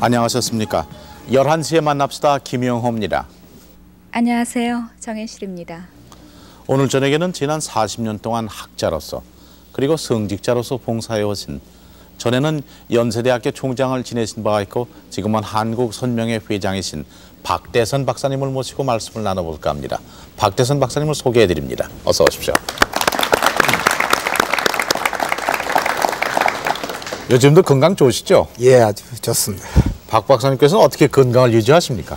안녕하셨습니까? 11시에 만납시다. 김영호입니다. 안녕하세요. 정혜실입니다. 오늘 저녁에는 지난 40년 동안 학자로서 그리고 성직자로서 봉사해오신, 전에는 연세대학교 총장을 지내신 바가 있고 지금은 한국선명회 회장이신 박대선 박사님을 모시고 말씀을 나눠볼까 합니다. 박대선 박사님을 소개해드립니다. 어서 오십시오. 요즘도 건강 좋으시죠? 예, 아주 좋습니다. 박 박사님께서는 어떻게 건강을 유지하십니까?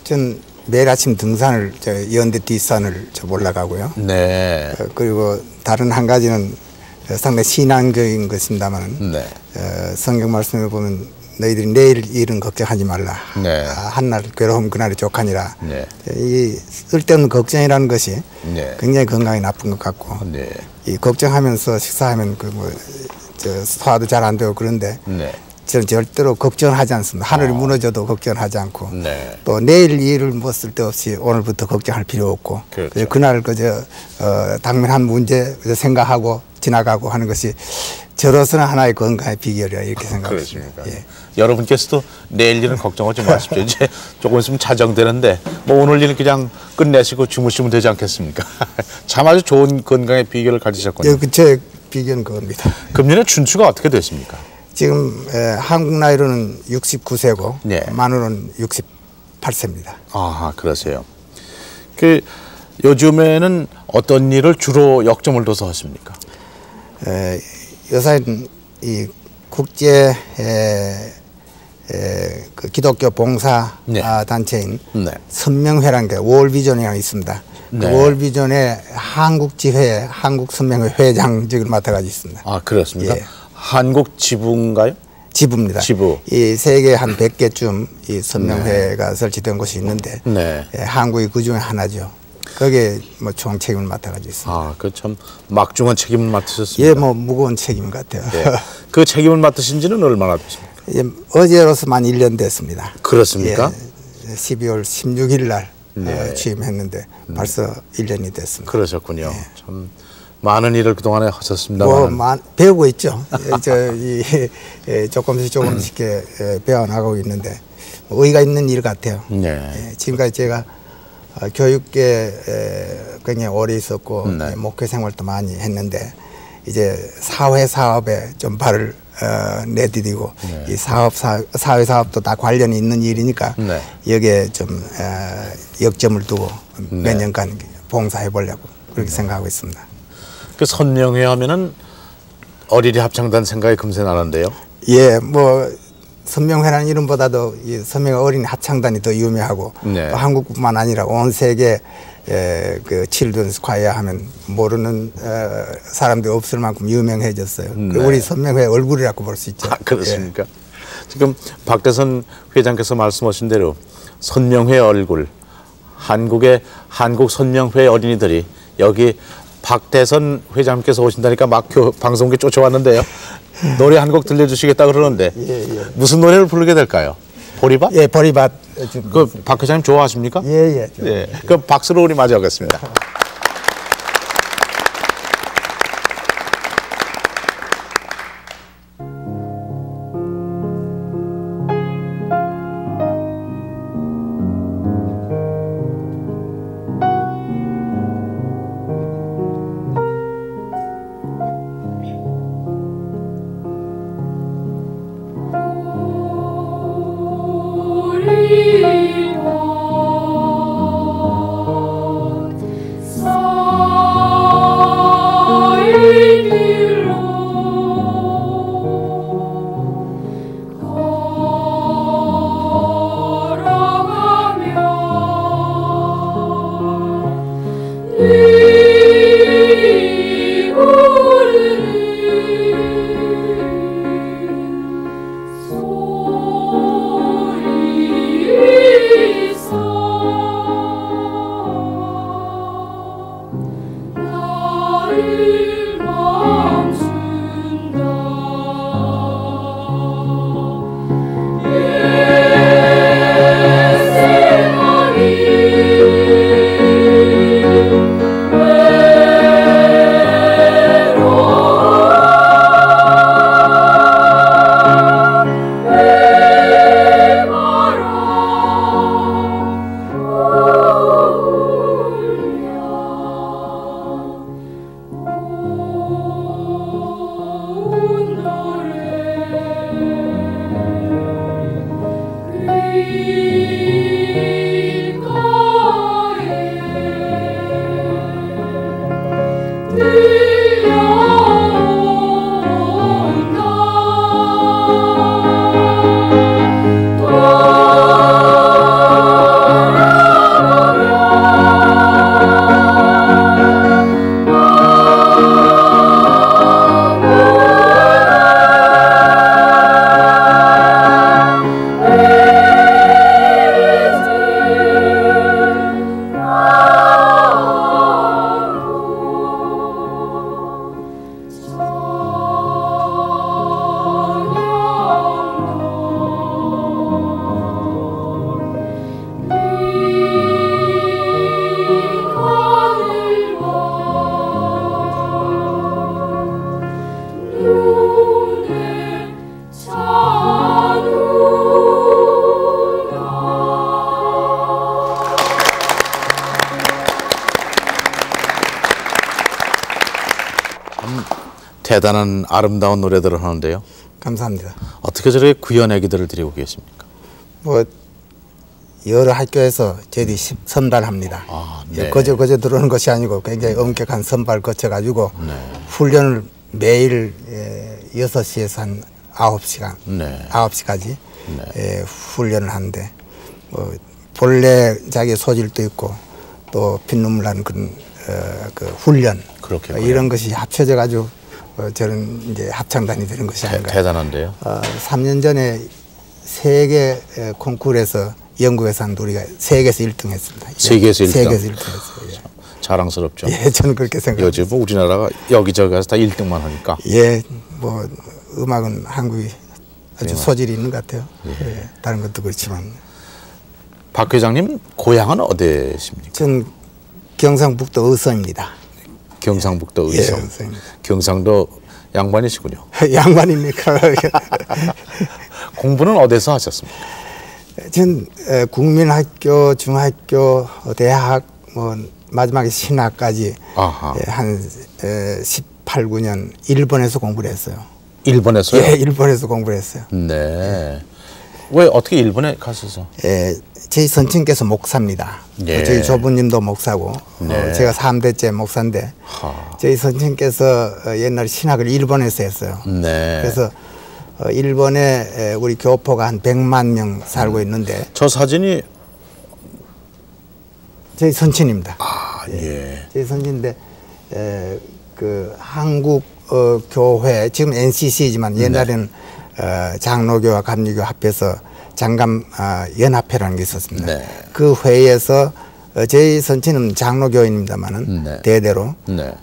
전 매일 아침 등산을, 연대 뒷산을 올라가고요. 네. 그리고 다른 한 가지는 상당히 신앙적인 것입니다만, 네. 성경 말씀에 보면 너희들이 내일 일은 걱정하지 말라. 네. 한날 괴로움 그날이 족하니라. 네. 이 쓸데없는 걱정이라는 것이 네. 굉장히 건강에 나쁜 것 같고, 네. 이 걱정하면서 식사하면 소화도 잘 안 되고 그런데, 네. 저는 절대로 걱정을 하지 않습니다. 하늘이 무너져도 걱정을 하지 않고, 네. 또 내일 일을 뭐 쓸데없이 오늘부터 걱정할 필요 없고, 그렇죠. 그날 당면한 문제 생각하고 지나가고 하는 것이 저로서는 하나의 건강의 비결이라 이렇게 생각합니다. 예. 여러분께서도 내일 일은 걱정하지 마십시오. 이제 조금 있으면 자정되는데 뭐 오늘 일은 그냥 끝내시고 주무시면 되지 않겠습니까? 참 아주 좋은 건강의 비결을 가지셨군요. 예, 제 비결은 그겁니다. 금년에 춘추가 어떻게 되십니까? 지금 한국 나이로는 69세고 네. 만으로는 68세입니다. 아, 그러세요. 요즘에는 어떤 일을 주로 역점을 둬서 하십니까? 요새는 이 국제 그 기독교 봉사 네. 단체인 네. 선명회라는 게 월비전이라고 있습니다. 네. 그 월비전의 한국 지회, 한국 선명회 회장직을 맡아가지고 있습니다. 아, 그렇습니까? 예. 한국 지부인가요? 지부입니다. 지부. 이 세계 한 100개쯤 이 선명회가 설치된 곳이 있는데, 네. 한국이 그 중에 하나죠. 거기에 뭐 총 책임을 맡아가지고 있습니다. 아, 그 참 막중한 책임을 맡으셨습니다. 예, 뭐 무거운 책임 같아요. 네. 그 책임을 맡으신 지는 얼마나 되십니까? 예, 어제로서만 1년 됐습니다. 그렇습니까? 예, 12월 16일 날 네. 취임했는데 벌써 1년이 됐습니다. 그러셨군요. 참 많은 일을 그동안에 하셨습니다만. 뭐 배우고 있죠. 조금씩 배워나가고 있는데 의의가 있는 일 같아요. 네. 지금까지 제가 교육계에 굉장히 오래 있었고 네. 목회 생활도 많이 했는데 이제 사회 사업에 좀 발을 내디디고 네. 이 사회 사업도 다 관련이 있는 일이니까 네. 여기에 좀 역점을 두고 네. 몇 년간 봉사해 보려고 그렇게 생각하고 있습니다. 그 선명회 하면은 어린이 합창단 생각이 금세 나는데요. 예, 뭐 선명회라는 이름보다도 이 선명회 어린이 합창단이 더 유명하고 네. 또 한국뿐만 아니라 온 세계 그 칠드런스 콰이어 하면 모르는 사람들이 없을 만큼 유명해졌어요. 네. 우리 선명회 얼굴이라고 볼 수 있죠. 아, 그렇습니까? 지금 박대선 회장께서 말씀하신 대로 선명회 얼굴, 한국의 한국 선명회 어린이들이 여기 박대선 회장님께서 오신다니까 막 방송국에 쫓아왔는데요. 노래 한 곡 들려주시겠다 그러는데 무슨 노래를 부르게 될까요? 보리밭? 예, 보리밭. 그 박 회장님 좋아하십니까? 예. 예. 그 박수로 우리 맞이하겠습니다. 대단한 아름다운 노래들을 하는데요. 감사합니다. 어떻게 저렇게 귀한 애기들을 데리고 계십니까? 뭐 여러 학교에서 저희들이 선발합니다. 네. 거저 들어오는 것이 아니고 굉장히 엄격한 선발 거쳐가지고 훈련을 매일 6시에서 한 9시간, 네. 9시까지 훈련을 하는데 뭐 본래 자기의 소질도 있고 또 피눈물 나는 그런 그 훈련 그렇겠군요. 이런 것이 합쳐져 가지고 저는 이제 합창단이 되는 것이 아닌가. 대단한데요. 3년 전에 세계 콩쿠르에서 영국에서 한 우리가 세계에서 1등 했습니다. 세계에서 1등? 세계에서 1등 했어요. 예. 자랑스럽죠. 예, 저는 그렇게 생각합니다. 요즘 뭐 우리나라가 여기저기 가서 다 1등만 하니까. 예, 뭐 음악은 한국이 아주 소질이 있는 것 같아요. 예, 다른 것도 그렇지만. 박 회장님 고향은 어디십니까? 전 경상북도 의성입니다. 경상북도 예, 의성. 의성입니다. 경상도 양반이시군요. 양반입니까? 공부는 어디서 하셨습니까? 전 국민학교, 중학교, 대학, 뭐 마지막에 신학까지 아하. 한 18, 9년 일본에서 공부를 했어요. 일본에서요? 예, 일본에서 공부를 했어요. 네. 왜 어떻게 일본에 가셔서? 저희 선친께서 목사입니다. 예. 저희 조부님도 목사고 네. 제가 3대째 목사인데 저희 선친께서 옛날에 신학을 일본에서 했어요. 네. 그래서 일본에 우리 교포가 한 100만 명 살고 있는데 저 사진이 저희 선친입니다. 예. 저희 선친인데 그 한국 교회 지금 NCC지만 옛날에는 장로교와 감리교 합해서 장감 연합회라는 게 있었습니다. 네. 그 회의에서 저희 선친은 장로교인입니다만은 네. 대대로 네.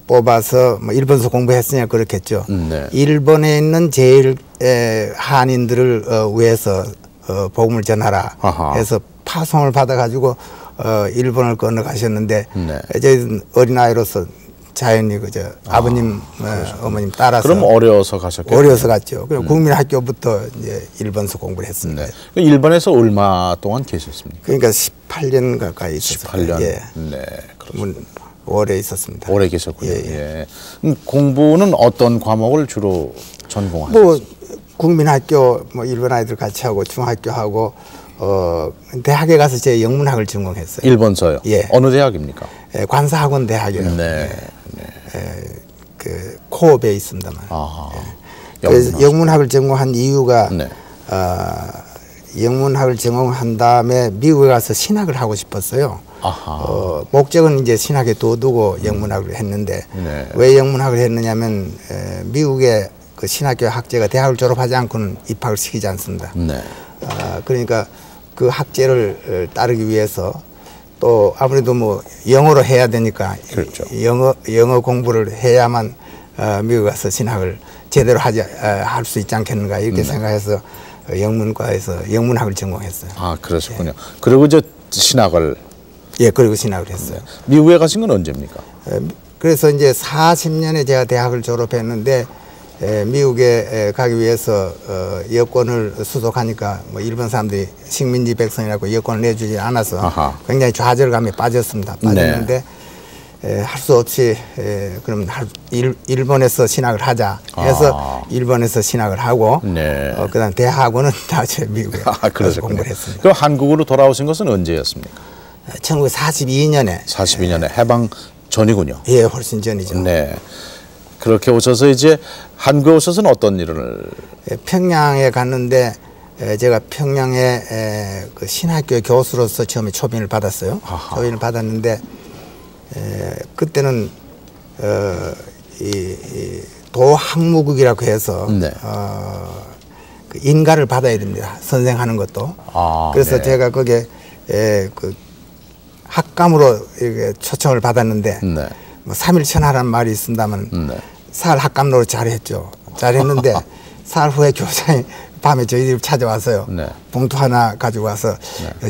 뽑아서 뭐 일본에서 공부했으니까 그렇겠죠. 네. 일본에 있는 제일 한인들을 위해서 복음을 전하라 아하. 해서 파송을 받아가지고 일본을 건너가셨는데 네. 저희 어린아이로서 자연히 그저 아버님 어머님 따라서 그럼 어려워서 가셨겠죠? 어려서 갔죠. 그리고 국민학교부터 이제 일본에서 공부를 했습니다. 네. 일본에서 얼마 동안 계셨습니까? 그러니까 18년 가까이 있었어요. 18년. 예. 네. 그렇습니다. 오래 있었습니다. 오래 계셨군요. 예, 예. 공부는 어떤 과목을 주로 전공하셨어요? 뭐 국민학교 뭐 일본 아이들 같이 하고 중학교 하고 대학에 가서 제 영문학을 전공했어요. 일본서요? 예. 어느 대학입니까? 관사학원 대학이요. 네. 그 코업에 있습니다만. 아하. 그래서 영문학을 전공한 이유가 네. 영문학을 전공한 다음에 미국에 가서 신학을 하고 싶었어요. 아하. 목적은 이제 신학에 둬두고 영문학을 했는데 네. 왜 영문학을 했느냐면 미국의 그 신학교 학제가 대학을 졸업하지 않고는 입학을 시키지 않습니다. 네. 그러니까 그 학제를 따르기 위해서 또 아무래도 뭐 영어로 해야 되니까 그렇죠. 영어 공부를 해야만 미국 가서 신학을 제대로 할 수 있지 않겠는가 이렇게 생각해서 영문과에서 영문학을 전공했어요. 아, 그러셨군요. 그리고 이제 신학을. 예, 그리고 신학을 했어요. 미국에 가신 건 언제입니까? 그래서 이제 40년에 제가 대학을 졸업했는데 미국에 가기 위해서 여권을 수속하니까 뭐 일본 사람들이 식민지 백성이라고 여권을 내주지 않아서 아하. 굉장히 좌절감에 빠졌습니다. 빠졌는데 할 수 없이 그럼 일본에서 신학을 하자 해서 일본에서 신학을 하고 네. 그다음 대학원은 다 제 미국에 가서 그러셨군요. 공부를 했습니다. 그럼 한국으로 돌아오신 것은 언제였습니까? 1942년에 42년에 해방 전이군요. 예, 훨씬 전이죠. 네. 그렇게 오셔서 이제 한국에 오셔서는 어떤 일을? 평양에 갔는데 제가 평양에 그 신학교 교수로서 처음에 초빙을 받았어요. 아하. 초빙을 받았는데 그때는 이 도학무국이라고 해서 네. 그 인가를 받아야 됩니다. 선생하는 것도. 그래서 네. 제가 거기에 그 학감으로 이렇게 초청을 받았는데 네. 뭐 3일 천하라는 말이 있습니다만 네. 사흘 학감으로 잘했죠. 잘했는데 사흘 후에 교장이 밤에 저희 집 찾아와서요. 네. 봉투 하나 가지고 와서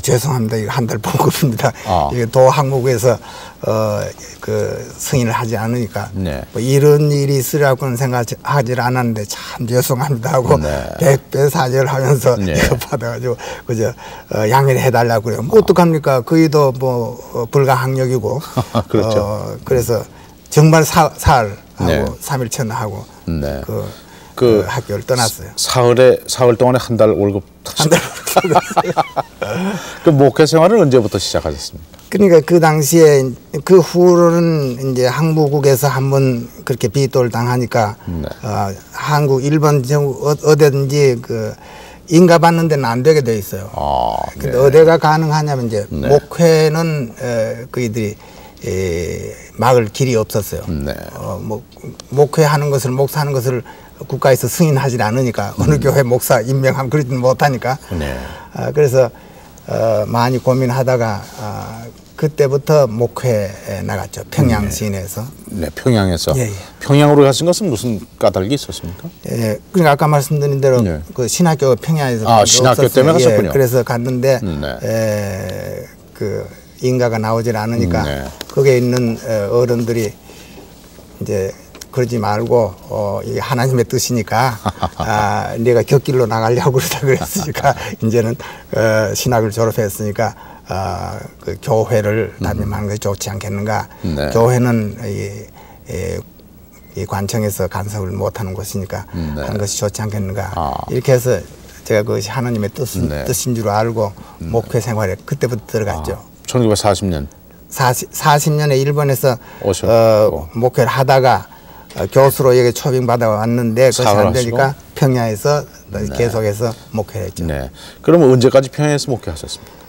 죄송합니다. 이거 한 달 봉급입니다. 아. 이게 도학무국에서 그 승인을 하지 않으니까 네. 뭐 이런 일이 있으라고는 생각하지 않았는데 참 죄송합니다 하고 네. 100배 사절하면서 네. 이거 받아가지고 그저 양해를 해달라고 그래요. 뭐 어떡합니까? 거의도 뭐 불가항력이고 그렇죠. 그래서 정말 사흘하고 네. 3일천 하고 네. 그 학교를 떠났어요. 사흘 동안에 한 달 월급 그 목회 생활은 언제부터 시작하셨습니까? 그러니까 그 당시에 그 후로는 이제 항무국에서 한번 그렇게 비돌 당하니까 네. 한국 일본 어디든지 그 인가 받는 데는 안 되게 돼 있어요. 근데 네. 어디가 가능하냐면 이제 네. 목회는 그이들이 막을 길이 없었어요. 네. 목회하는 것을 목사하는 것을 국가에서 승인하지 않으니까 어느 교회 목사 임명하면 그러지 못하니까. 네. 그래서 많이 고민하다가 그때부터 목회에 나갔죠. 평양 시내에서. 네, 평양에서. 예, 예. 평양으로 가신 것은 무슨 까닭이 있었습니까? 예, 그러니까 아까 말씀드린 대로 네. 그 신학교가 평양에서 신학교 없었어요. 때문에 갔었군요. 예, 그래서 갔는데 네. 그 인가가 나오질 않으니까 네. 거기에 있는 어른들이 이제 그러지 말고 이게 하나님의 뜻이니까 네가 곁길로 나가려고 그러다 그랬으니까 이제는 신학을 졸업했으니까 그 교회를 담임하는 것이 좋지 않겠는가. 네. 교회는 이 관청에서 간섭을 못하는 곳이니까 하는 것이 좋지 않겠는가. 이렇게 해서 제가 그것이 하나님의 네. 뜻인 줄 알고 목회 생활에 그때부터 들어갔죠. 1940년. 40년에 일본에서 오셨고. 목회를 하다가 교수로 여기 초빙 받아 왔는데 그것이 안 되니까 평양에서 계속해서 목회를 했죠. 네. 그러면 언제까지 평양에서 목회하셨습니까?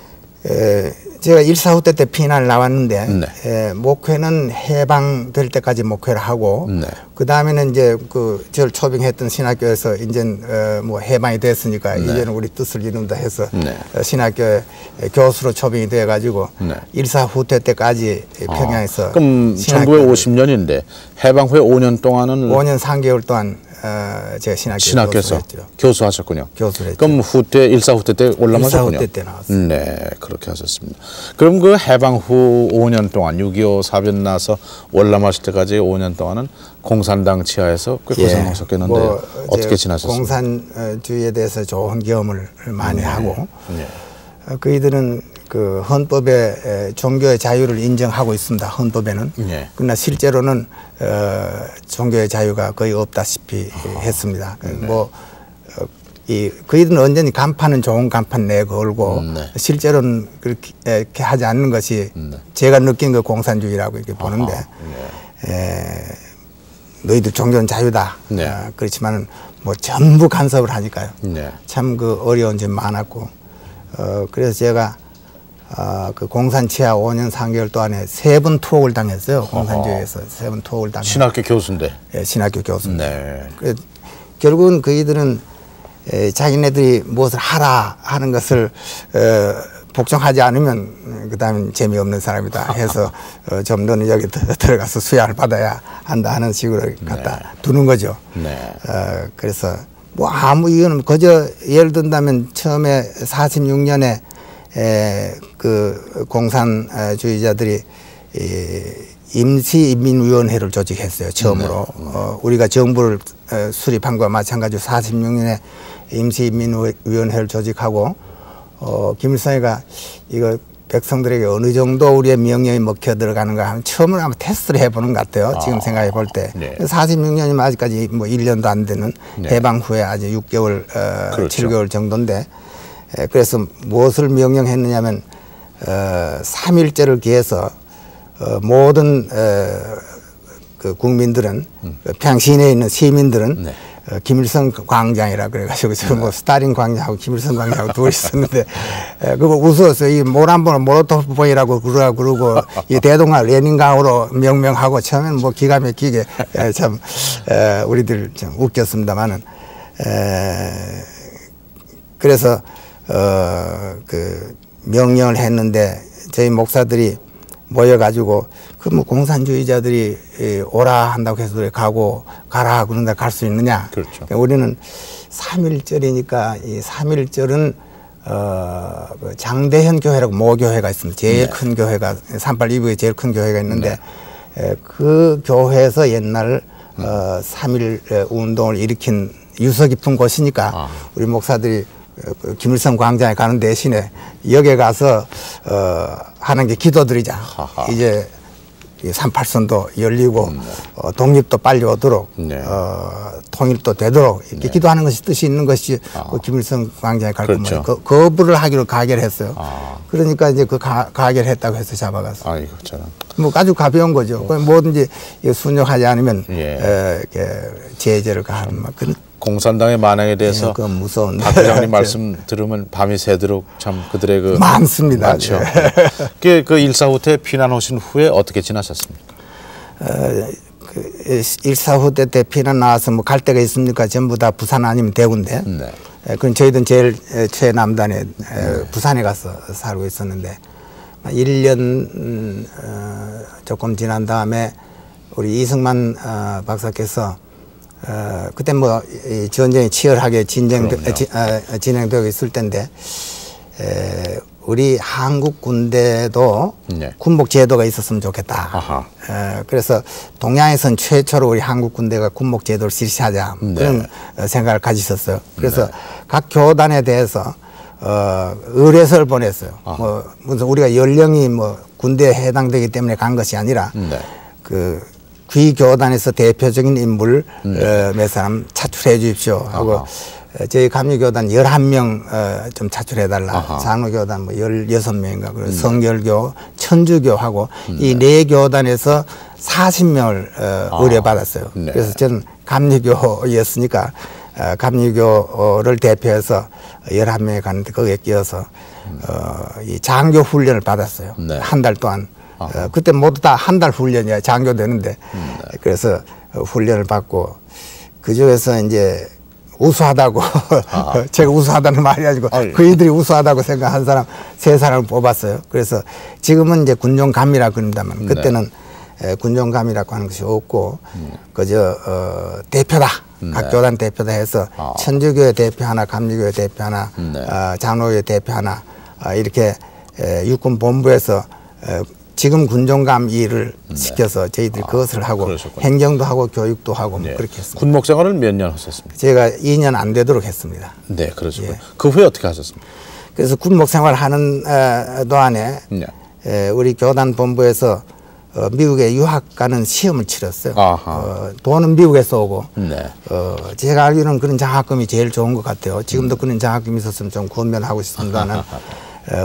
제가 1사후대 때 피난을 나왔는데 네. 목회는 해방될 때까지 목회를 하고 네. 그 다음에는 이제 그 저를 초빙했던 신학교에서 이제 뭐 해방이 됐으니까 네. 이제는 우리 뜻을 이룬다 해서 네. 신학교에 교수로 초빙이 돼 가지고 네. 1사후퇴 때까지 평양에서 그럼 신학교를 1950년인데 해방 후에 5년 동안은 5년 3개월 동안 제가 신학교에서 교수를 했죠. 교수하셨군요. 교수를 했죠. 그럼 후퇴 1사 후퇴 때 올라가셨군요. 1사 후퇴 때 나왔어요. 네, 그렇게 하셨습니다. 그럼 그 해방 후 5년 동안 6.25 사변 나서 월남하실 때까지 5년 동안은 공산당 지하에서 꽤 고생하셨겠는데 어떻게 지나셨습니까? 공산주의에 대해서 좋은 경험을 많이 하고 네. 그이들은 그 헌법에 종교의 자유를 인정하고 있습니다. 헌법에는. 네. 그러나 실제로는 종교의 자유가 거의 없다시피 했습니다. 그이들은 언제니 간판은 좋은 간판 내걸고 실제로는 그렇게 하지 않는 것이 제가 느낀 그 공산주의라고 이렇게 보는데 너희들 종교는 자유다. 네. 그렇지만은 뭐 전부 간섭을 하니까요. 네. 참 그 어려운 점이 많았고 그래서 제가 그 공산 치하 5년 3개월 동안에 3번 투옥을 당했어요. 공산주의에서 3번 투옥을 당했어요. 신학교 교수인데. 예, 신학교 교수. 네. 결국은 그이들은 자기네들이 무엇을 하라 하는 것을 복종하지 않으면 그다음엔 재미없는 사람이다 해서 좀 너는 여기 들어가서 수양을 받아야 한다 하는 식으로 갖다 두는 거죠. 네. 그래서 뭐 이거는 그저 예를 든다면 처음에 46년에 그 공산주의자들이 임시인민위원회를 조직했어요. 처음으로. 우리가 정부를 수립한 것과 마찬가지로 46년에 임시인민위원회를 조직하고 김일성이가 이거 백성들에게 어느 정도 우리의 명령이 먹혀 들어가는가 하면 처음으로 아마 테스트를 해보는 것 같아요. 지금 생각해 볼 때. 네. 46년이면 아직까지 뭐 1년도 안 되는 해방 후에 아주 6개월, 그렇죠. 7개월 정도인데 그래서 무엇을 명령했느냐면 3.1절을 기해서 모든 그 국민들은 평양 시내에 있는 시민들은 김일성 광장이라 그래가지고 지금 뭐 스타린 광장하고 김일성 광장하고 둘이 있었는데 그거 웃었어요. 이 모란보는 모로토프보이라고 그러고 이 대동강 레닌강으로 명명하고 처음에는 뭐 기가 막히게 참 우리들 좀 웃겼습니다만은 그래서 그 명령을 했는데 저희 목사들이 모여가지고 그 뭐 공산주의자들이 오라 한다고 해서 가고 가라 그런다 갈 수 있느냐. 그렇죠. 그러니까 우리는 3.1절이니까 이 3.1절은 그 장대현 교회라고 모교회가 있습니다. 제일 큰 교회가 38 이브에 제일 큰 교회가 있는데 그 교회에서 옛날 3.1 운동을 일으킨 유서 깊은 곳이니까 우리 목사들이 김일성 광장에 가는 대신에 여기에 가서 하는 게 기도드리자. 이제 이 38선도 열리고 독립도 빨리 오도록 네. 통일도 되도록 이렇게 기도하는 것이 뜻이 있는 것이 그 김일성 광장에 갈 그렇죠. 겁니다. 거부를 하기로 가결했어요. 그러니까 이제 그 가결했다고 해서 잡아가서 아이고 저런. 뭐 아주 가벼운 거죠. 뭐든지 순종하지 않으면 예. 제재를 가하는 막 그런. 공산당의 만행에 대해서 그건 무서운데. 박 회장님 말씀 들으면 밤이 새도록 참 그들의 그 많습니다. 많죠. 예. 그 일사후 때 피난 오신 후에 어떻게 지나셨습니까? 그 일사후 때 피난 나와서 뭐 갈 데가 있습니까? 전부 다 부산 아니면 대구인데. 네. 그럼 저희들은 제일 최남단에 부산에 가서 살고 있었는데 1년 조금 지난 다음에 우리 이승만 박사께서 그때 뭐 이 전쟁이 치열하게 진행되고 있을 때인데 우리 한국 군대도 네. 군복 제도가 있었으면 좋겠다. 그래서 동양에선 최초로 우리 한국 군대가 군복 제도를 실시하자 그런 생각을 가지셨어요. 그래서 각 교단에 대해서 의뢰서를 보냈어요. 뭐 무슨 우리가 연령이 뭐 군대에 해당되기 때문에 간 것이 아니라 그 귀교단에서 대표적인 인물 몇 사람 차출해 주십시오 하고 저희 감리교단 11명 좀 차출해달라. 장로교단 뭐 16명인가 그리고 성결교, 천주교하고 이 네 교단에서 40명을 의뢰받았어요. 네. 그래서 저는 감리교였으니까 감리교를 대표해서 11명이 갔는데 거기에 끼어서 이 장교 훈련을 받았어요. 네. 한 달 동안. 그때 모두 다 한 달 훈련이야. 장교 되는데. 그래서 훈련을 받고 그중에서 이제 우수하다고 제가 우수하다는 말이 아니고 그이들이 우수하다고 생각한 사람 3사람을 뽑았어요. 그래서 지금은 이제 군종감이라고 그런다면 그때는 군종감이라고 하는 것이 없고 그저 대표다. 각 교단 대표다 해서 천주교회 대표 하나, 감리교회 대표 하나, 장로교회 대표 하나 이렇게 육군 본부에서 지금 군종감 일을 시켜서 저희들이 그것을 하고 그러셨군요. 행정도 하고 교육도 하고 뭐 그렇게 했습니다. 군목 생활을 몇 년 하셨습니까? 제가 2년 안 되도록 했습니다. 네, 그러시고요. 그 후에 어떻게 하셨습니까? 그래서 군목 생활하는 동안에 우리 교단 본부에서 미국에 유학 가는 시험을 치렀어요. 돈은 미국에서 오고 제가 알기로는 그런 장학금이 제일 좋은 것 같아요. 지금도 그런 장학금이 있었으면 좀 권면하고 싶습니다만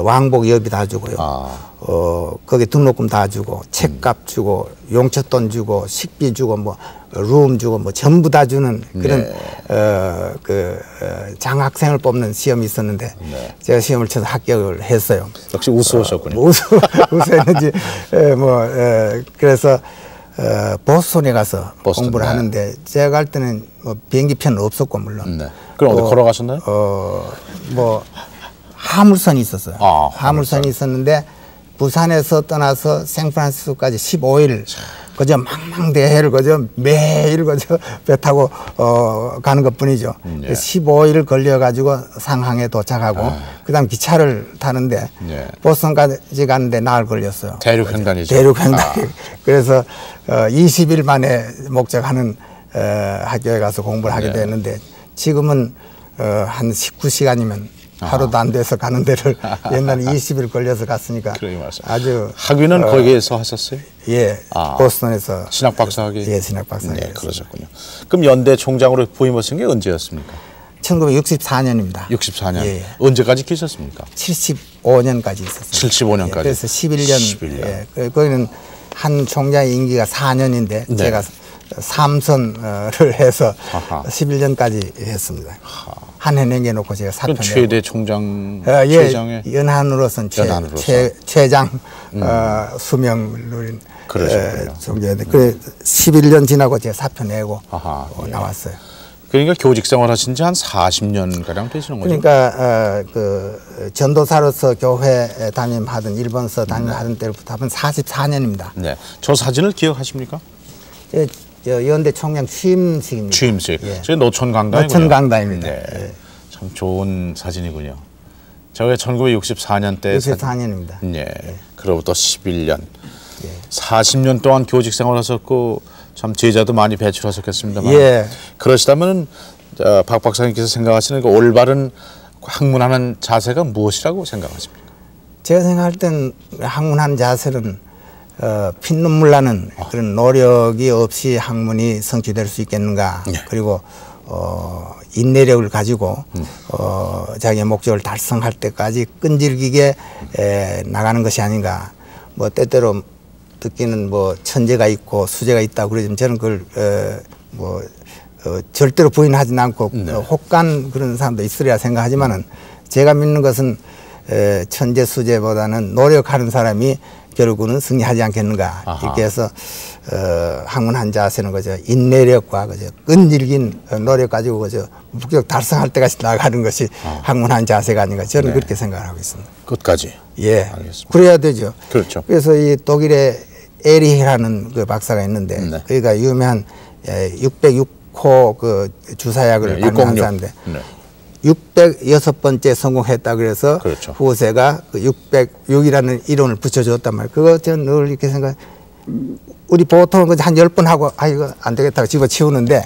왕복 여비 다 주고요. 거기 등록금 다 주고 책값 주고 용처돈 주고 식비 주고 뭐 룸 주고 뭐 전부 다 주는 그런 장학생을 뽑는 시험이 있었는데 제가 시험을 쳐서 합격을 했어요. 역시 우수하셨군요. 우수했는지 그래서 보스턴에 가서 공부를 하는데 제가 갈 때는 뭐 비행기표는 없었고 물론. 그럼 어디 걸어가셨나요? 뭐 화물선이 있었어요. 화물선이 있었는데 부산에서 떠나서 샌프란시스코까지 15일 그저 망망대해를 그저 매일 그저 배 타고 가는 것뿐이죠. 15일 걸려가지고 상항에 도착하고 그다음 기차를 타는데 보스턴까지 가는데 나흘 걸렸어요. 대륙횡단이죠. 대륙횡단. 그래서 20일 만에 목적하는 학교에 가서 공부를 하게 됐는데 지금은 한 19시간이면 하루도 안 돼서 가는 데를 옛날에 20일 걸려서 갔으니까 아주 학위는 거기에서 하셨어요? 예, 보스턴에서 신학 박사학위. 예, 신학 박사학위. 네, 그러셨군요. 그럼 연대 총장으로 부임하신 게 언제였습니까? 1964년입니다. 64년. 예. 언제까지 계셨습니까? 75년까지 있었어요. 75년까지. 예, 그래서 11년. 예, 거기는 한 총장의 임기가 4년인데 제가 3선을 해서 11년까지 했습니다. 한 해 남겨놓고 제가 사표 최대 총장, 최장의 연한으로서는 최장 수명을 누린 총장인데 그래 11년 지나고 제가 사표 내고 나왔어요. 그러니까 교직 생활하신 지 한 40년 가량 되시는 거죠? 그러니까 그 전도사로서 교회 담임하던 일본서 담임하던 때부터 하면 44년입니다. 네, 저 사진을 기억하십니까? 연대 총장 취임식입니다. 취임식. 저희 노천강당이군요. 노천강당입니다. 네. 네. 참 좋은 사진이군요. 저게 1964년 때 64년입니다. 네. 그로부터 11년. 40년 동안 교직 생활하셨고 참 제자도 많이 배출하셨겠습니다만. 그러시다면 박 박사님께서 생각하시는 그 올바른 학문하는 자세가 무엇이라고 생각하십니까? 제가 생각할 땐 학문하는 자세는 피눈물 나는 그런 노력이 없이 학문이 성취될 수 있겠는가. 네. 그리고 인내력을 가지고 자기의 목적을 달성할 때까지 끈질기게 나가는 것이 아닌가. 뭐 때때로 듣기는 뭐 천재가 있고 수재가 있다고 그러지만 저는 그걸 절대로 부인하지는 않고 네. 혹간 그런 사람도 있으리라 생각하지만은 제가 믿는 것은 천재 수재보다는 노력하는 사람이 결국은 승리하지 않겠는가. 아하. 이렇게 해서 학문한 자세는 그저 인내력과 그저 끈질긴 노력 가지고 그저 목적 달성할 때까지 나가는 것이 학문한 자세가 아닌가. 저는 네. 그렇게 생각을 하고 있습니다. 끝까지. 예, 알겠습니다. 그래야 되죠. 그렇죠. 그래서 이 독일의 에리히라는 그 박사가 있는데 네. 그가 유명한 606호 그 주사약을 네, 발명한 606. 사람인데 네. 606번째 성공했다 그래서 그렇죠. 후세가 그 606이라는 이론을 붙여줬단 말이에요. 그거 저는 늘 이렇게 생각. 우리 보통은 한 10번 하고 아 이거 안 되겠다고 집어치우는데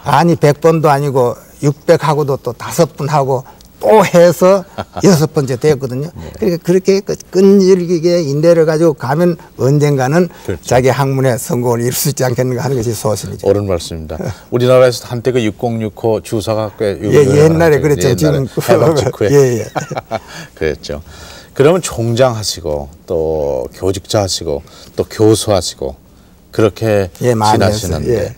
아니 100번도 아니고 600하고도 또 5번 하고 또 해서 6번째 되었거든요. 그러니까 그렇게 끈질기게 인내를 가지고 가면 언젠가는 그렇죠. 자기 학문의 성공을 이룰 수 있지 않겠는가 하는 것이 소신이죠. 옳은 말씀입니다. 우리나라에서 한때 그 606호 주사가 꽤 예, 옛날에 그랬죠. 지금 해방 직후에 예, 예. 그랬죠. 그러면 총장하시고 또 교직자하시고 또 교수하시고 그렇게 예, 많이 지나시는데 했어요. 예.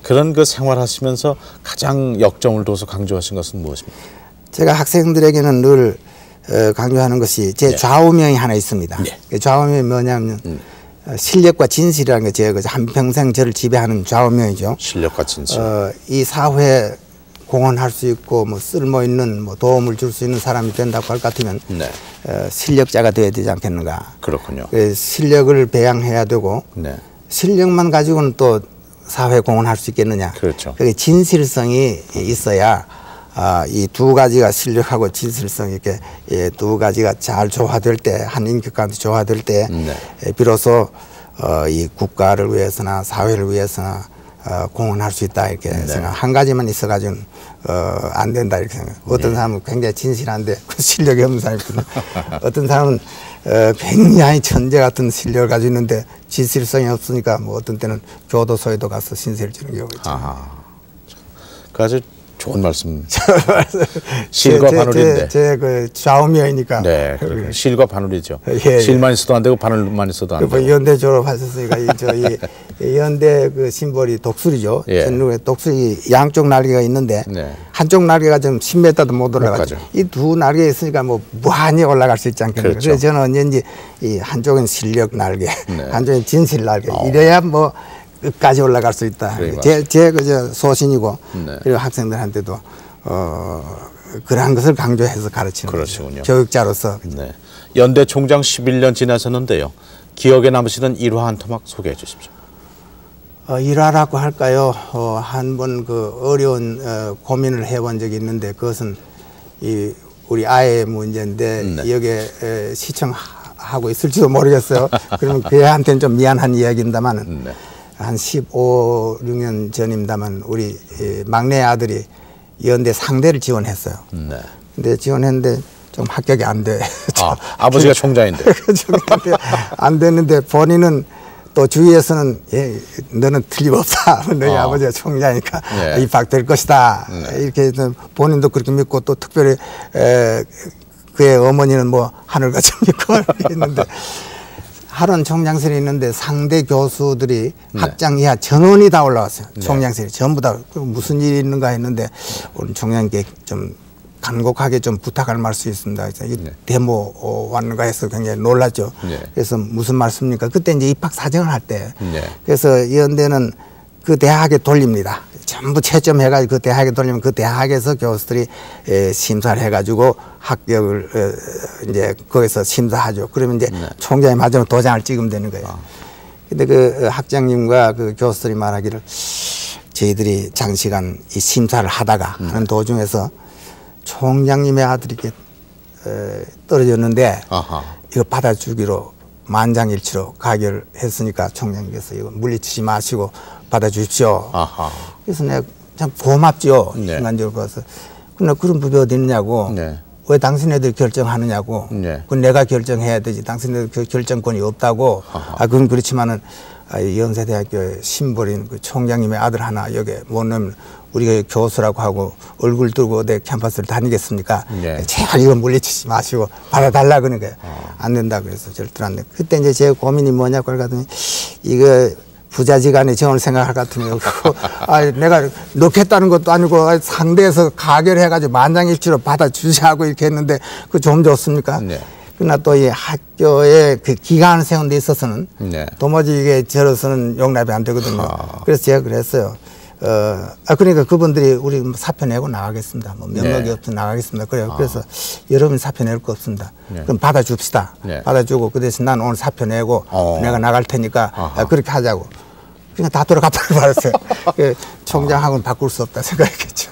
그런 그 생활하시면서 가장 역점을 둬서 강조하신 것은 무엇입니까? 제가 학생들에게는 늘 강조하는 것이 제 네. 좌우명이 하나 있습니다. 네. 그 좌우명이 뭐냐면 실력과 진실이라는 게 제 한평생 저를 지배하는 좌우명이죠. 실력과 진실. 이 사회에 공헌할 수 있고 뭐 쓸모 있는 뭐 도움을 줄 수 있는 사람이 된다고 할 것 같으면 네. 실력자가 되어야 되지 않겠는가. 그렇군요. 실력을 배양해야 되고 네. 실력만 가지고는 또 사회 공헌할 수 있겠느냐. 그렇죠. 그게 진실성이 있어야 이 두 가지가 실력하고 진실성 이렇게 두 가지가 잘 조화될 때 한 인격 가운데 조화될 때 네. 비로소 이 국가를 위해서나 사회를 위해서나 공헌할 수 있다 이렇게 생각. 한 가지만 있어가지고는 안 된다 이렇게 생각. 어떤 사람은 굉장히 진실한데 그 실력이 없는 사람이 있거든. 어떤 사람은 굉장히 천재 같은 실력을 가지고 있는데 진실성이 없으니까 뭐 어떤 때는 교도소에도 가서 신세를 지는 경우가 있죠. 아하. 그 아주 좋은 말씀. 실과 바늘인데. 제 그 좌우명이니까. 네, 그러니까 실과 바늘이죠. 예. 실만 있어도 안 되고 바늘만 있어도 안 그 되고. 연대 졸업하셨으니까 저희 연대 그 심벌이 독수리죠. 예. 전국에 독수리 양쪽 날개가 있는데 네. 한쪽 날개가 좀 10m도 못 올라가죠. 가죠. 이 두 날개 있으니까 뭐 무한히 올라갈 수 있지 않겠습니까? 그렇죠. 그래서 저는 언제든지 이 한쪽은 실력 날개, 네. 한쪽은 진실 날개. 이래야 뭐 끝까지 올라갈 수 있다. 그래, 제 그저 소신이고 네. 그리고 학생들한테도 그러한 것을 강조해서 가르치는 그러시군요. 거죠. 교육자로서. 네. 연대 총장 11년 지나셨는데요. 기억에 남으시는 일화 한 토막 소개해 주십시오. 일화라고 할까요? 한 번 그 어려운 고민을 해본 적이 있는데 그것은 이 우리 아이의 문제인데 네. 여기에 시청하고 있을지도 모르겠어요. 그러면 그 애한테는 좀 미안한 이야기입니다만 네. 한 15, 16년 전입니다만 우리 막내 아들이 연대 상대를 지원했어요. 네. 근데 지원했는데 좀 합격이 안 돼. 아버지가 총장인데. 안 됐는데 본인은 또 주위에서는 너는 틀림없다. 너희 아버지가 총장이니까 예. 입학될 것이다. 이렇게 해서 본인도 그렇게 믿고 또 특별히 그의 어머니는 뭐 하늘같이 믿고 있는데 하루는 총장실에 있는데 상대 교수들이 학장 이하 전원이 다 올라왔어요. 총장실에 전부 다 무슨 일이 있는가 했는데 오늘 총장님께 좀 간곡하게 좀 부탁할 말씀이 있습니다. 이 데모 왔는가 해서 굉장히 놀랐죠. 네. 그래서 무슨 말씀입니까? 그때 이제 입학 사정을 할 때. 네. 그래서 연대는 그 대학에 돌립니다. 전부 채점해가지고 그 대학에 돌리면 그 대학에서 교수들이 심사를 해가지고 합격을 이제 거기서 심사하죠. 그러면 이제 총장이 마지막 도장을 찍으면 되는 거예요. 근데 그 학장님과 그 교수들이 말하기를 저희들이 장시간 이 심사를 하다가 하는 도중에서 총장님의 아들이 이렇게 떨어졌는데 아하. 이거 받아주기로 만장일치로 가결했으니까 총장님께서 이거 물리치지 마시고 받아주십시오. 아하. 그래서 내가 참 고맙죠. 네. 인간적으로 봐서. 그러나 그런 법이 어디 있느냐고. 네. 왜 당신네들이 결정하느냐고. 네. 그건 내가 결정해야 되지. 당신네들 그 결정권이 없다고. 그건 그렇지만은 연세대학교 신보린 그 총장님의 아들 하나 여기 못 넣으면 우리가 교수라고 하고 얼굴 들고 내 캠퍼스를 다니겠습니까? 네. 제발 이거 물리치지 마시고 받아달라 그러니까 안 된다 그래서 절대로 안 돼. 그때 이제 제 고민이 뭐냐고 그러더니 이거 부자지간에 정을 생각할 것 같으면 내가 놓겠다는 것도 아니고 상대에서 가결해가지고 만장일치로 받아주시하고 이렇게 했는데 그 좀 좋습니까? 네. 그러나 또 이 학교에 그 기간을 세운 데 있어서는 네. 도무지 이게 저로서는 용납이 안 되거든요. 그래서 제가 그랬어요. 그러니까 그분들이 우리 사표 내고 나가겠습니다. 뭐 명목이 네. 없으면 나가겠습니다. 그래요. 그래서 여러분 사표 낼 거 없습니다. 네. 그럼 받아줍시다. 네. 받아주고 그 대신 난 오늘 사표 내고 내가 나갈 테니까 그렇게 하자고. 그냥 다 돌아가 버렸어요. 총장하고는 바꿀 수 없다 생각했겠죠.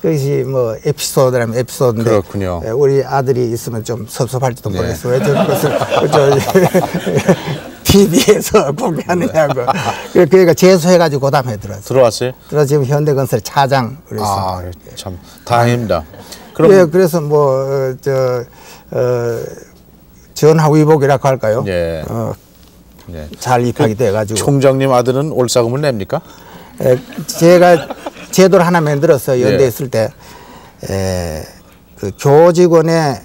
그것이 뭐 에피소드라면 에피소드인데 그렇군요. 우리 아들이 있으면 좀 섭섭할지도 모르겠어요. 왜 저런 것을 TV에서 공개하느냐고. 그러니까 재수해가지고 그 다음에 들어왔어요. 들어왔어요? 들어서 지금 현대건설 차장 그래서. 참 다행입니다. 그럼 그래서 뭐 전화위복이라고 할까요? 예. 네. 잘 입학이 돼가지고. 총장님 아들은 올사금을 냅니까? 제가 제도를 하나 만들었어요. 연대 있을 때. 그 교직원의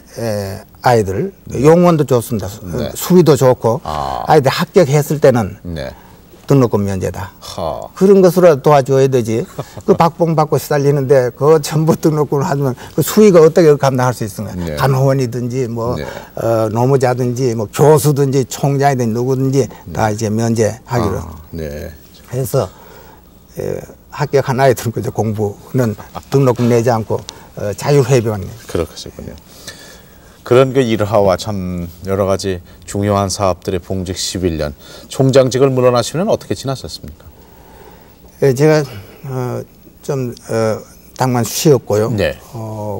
아이들, 용원도 좋습니다. 네. 수위도 좋고, 아이들 합격했을 때는 네. 등록금 면제다. 그런 것으로 도와줘야 되지. 그 박봉 받고 시달리는데 그 전부 등록금을 하면 그 수위가 어떻게 감당할 수 있습니까? 네. 간호원이든지 뭐 네. 노무자든지 뭐 교수든지 총장이든지 누구든지 다 이제 면제하기로 네. 해서 합격한 아이들은 그저 공부는 등록금 내지 않고 자율회비만. 그렇군요. 그런 그 일화와 참 여러 가지 중요한 사업들의 봉직 11년, 총장직을 물러나시면 어떻게 지나셨습니까? 제가 좀 당만 쉬었고요. 네.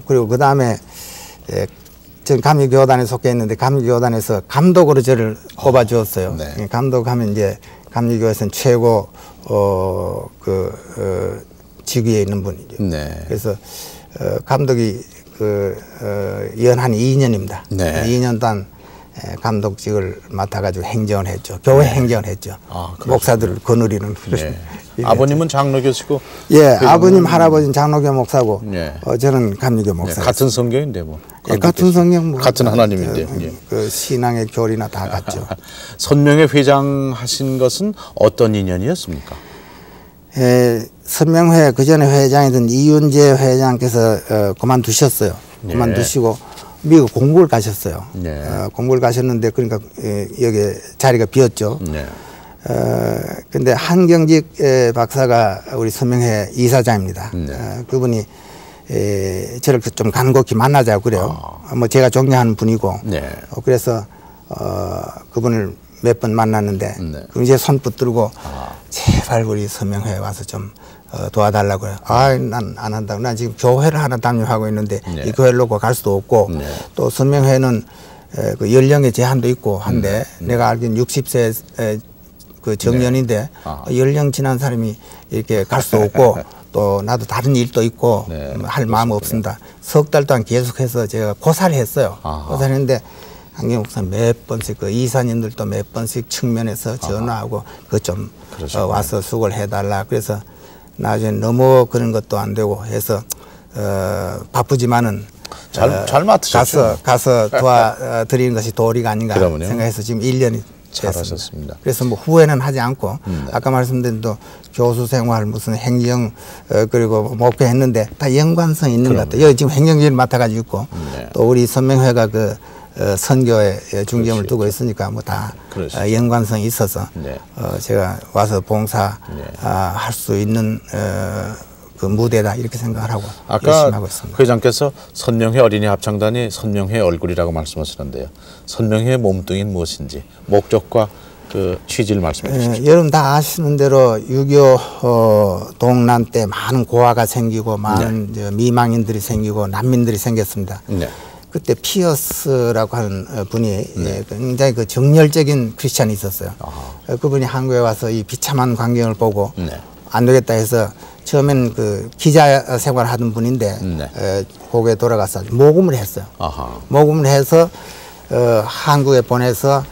그리고 그 다음에 전 감리교단에 속해 있는데 감리교단에서 감독으로 저를 꼽아주었어요. 네. 감독하면 이제 감리교에서는 최고 직위에 있는 분이죠. 네. 그래서 감독이 연한 2년입니다. 네. 2년 동안 감독직을 맡아가지고 행정을 했죠. 교회 행정을 했죠. 목사들을 거느리는. 네. 아버님은 장로교시고. 아버님, 할아버지는 장로교 목사고, 네. 저는 감리교 목사. 같은 성경인데 뭐. 같은 성경 뭐. 같은 하나님인데. 그 신앙의 교리나 다 같죠. 선명회 회장 하신 것은 어떤 인연이었습니까? 선명회 그 전에 회장이던 이윤재 회장께서 그만두셨어요. 네. 그만두시고 미국 공부를 가셨어요. 네. 공부를 가셨는데 그러니까 여기 자리가 비었죠. 네. 근데 한경직 박사가 우리 선명회 이사장입니다. 네. 그분이 저를 좀 간곡히 만나자고 그래요. 뭐 제가 존경하는 분이고. 네. 그래서 그분을 몇 번 만났는데 네. 그럼 이제 손 붙들고 제발 우리 선명회에 와서 좀 도와달라고 해요. 난 안 한다고. 난 지금 교회를 하나 담임하고 있는데 네. 이 교회를 놓고 갈 수도 없고 네. 또 선명회는 그 연령의 제한도 있고 한데 내가 알기로는 60세 그 정년인데 연령 지난 사람이 이렇게 갈 수도 없고 또 나도 다른 일도 있고 네, 할 마음 없습니다. 석 달 동안 계속해서 제가 고사를 했어요. 고사를 했는데 한경 목사 몇 번씩 그 이사님들도 몇 번씩 측면에서 전화하고 그 좀 와서 수고를 해달라. 그래서 나중에 너무 그런 것도 안 되고 해서 바쁘지만은 잘 맡으셨죠. 가서 도와드리는 것이 도리가 아닌가 그러면요. 생각해서 지금 1년이 잘하셨습니다. 그래서 뭐 후회는 하지 않고 아까 말씀드린 또 교수 생활 무슨 행정 그리고 목표했는데 다 연관성 있는 것 같아요. 여기 지금 행정직을 맡아가지고 있고 또 우리 선명회가 그 선교에 중점을 두고 있으니까 뭐 다 연관성이 있어서 제가 와서 봉사 할 수 있는 그 무대다 이렇게 생각을 하고 열심히 하고 있습니다. 아까 회장께서 선명회 어린이 합창단이 선명회 얼굴이라고 말씀하시는데요. 선명회의 몸뚱이는 무엇인지 목적과 그 취지를 말씀해 주십시오. 여러분 다 아시는 대로 6.25 동란 때 많은 고아가 생기고 많은 미망인들이 생기고 난민들이 생겼습니다. 네. 그때 피어스라고 하는 분이 굉장히 그 정열적인 크리스찬이 있었어요. 그분이 한국에 와서 이 비참한 광경을 보고 안 되겠다 해서 처음엔 그 기자 생활 하던 분인데 고국에 돌아가서 모금을 했어요. 아하. 모금을 해서 한국에 보내서